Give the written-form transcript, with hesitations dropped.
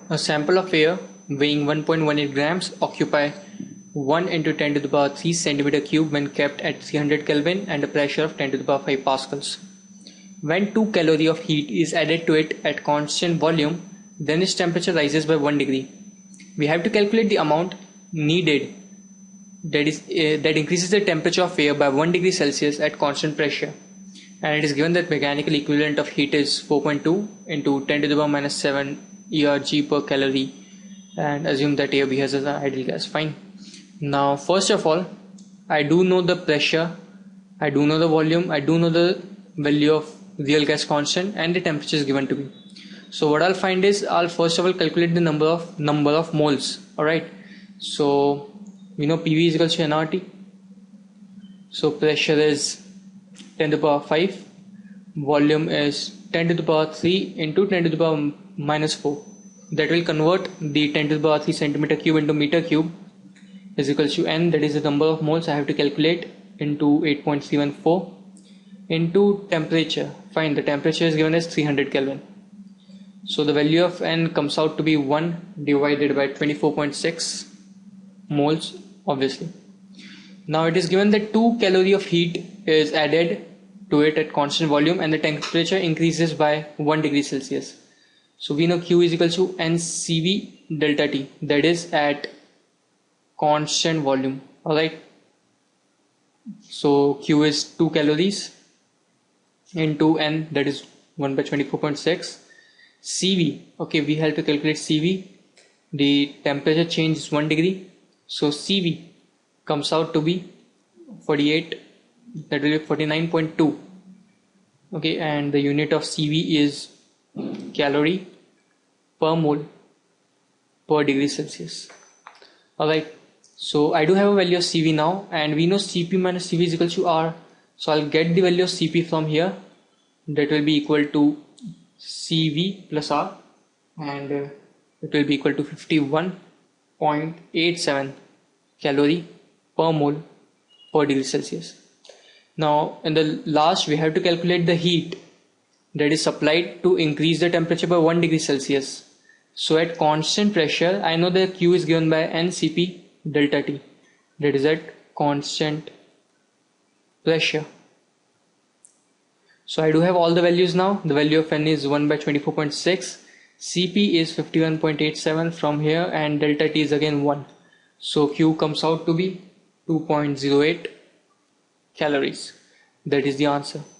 A sample of air weighing 1.18 grams occupy 1 into 10 to the power 3 centimeter cube when kept at 300 Kelvin and a pressure of 10 to the power 5 pascals. When 2 calorie of heat is added to it at constant volume, then its temperature rises by 1 degree. We have to calculate the amount needed that increases the temperature of air by 1 degree Celsius at constant pressure, and it is given that mechanical equivalent of heat is 4.2 into 10 to the power minus 7 ERG per calorie, and assume that air behaves as an ideal gas. Fine. Now first of all, I do know the pressure, I do know the volume, I do know the value of real gas constant, and the temperature is given to me. So what I'll find is, I'll first of all calculate the number of moles. Alright, so we know PV is equal to nRT. So pressure is 10 to the power 5, volume is 10 to the power 3 into 10 to the power minus 4. That will convert the 10 to the power 3 centimeter cube into meter cube, is equal to N, that is the number of moles I have to calculate, into 8.314 into temperature. Fine, the temperature is given as 300 Kelvin. So the value of N comes out to be 1 divided by 24.6 moles, obviously. Now it is given that 2 calorie of heat is added to it at constant volume and the temperature increases by 1 degree Celsius. So we know Q is equal to NCV delta T, that is at constant volume. Alright, so Q is 2 calories into N, that is 1 by 24.6. CV, okay, we have to calculate CV. The temperature change is 1 degree, so CV comes out to be 48, that will be 49.2. okay, and the unit of CV is calorie per mole per degree Celsius. Alright, so I do have a value of CV now, and we know Cp minus CV is equal to R. So I'll get the value of Cp from here, that will be equal to CV plus R, and it will be equal to 51.87 calorie per mole per degree Celsius. Now in the last, we have to calculate the heat that is supplied to increase the temperature by 1 degree Celsius. So at constant pressure, I know that Q is given by NCP delta T, that is at constant pressure. So I do have all the values now. The value of N is 1 by 24.6, Cp is 51.87 from here, and delta T is again 1. So Q comes out to be 2.08 calories. That is the answer.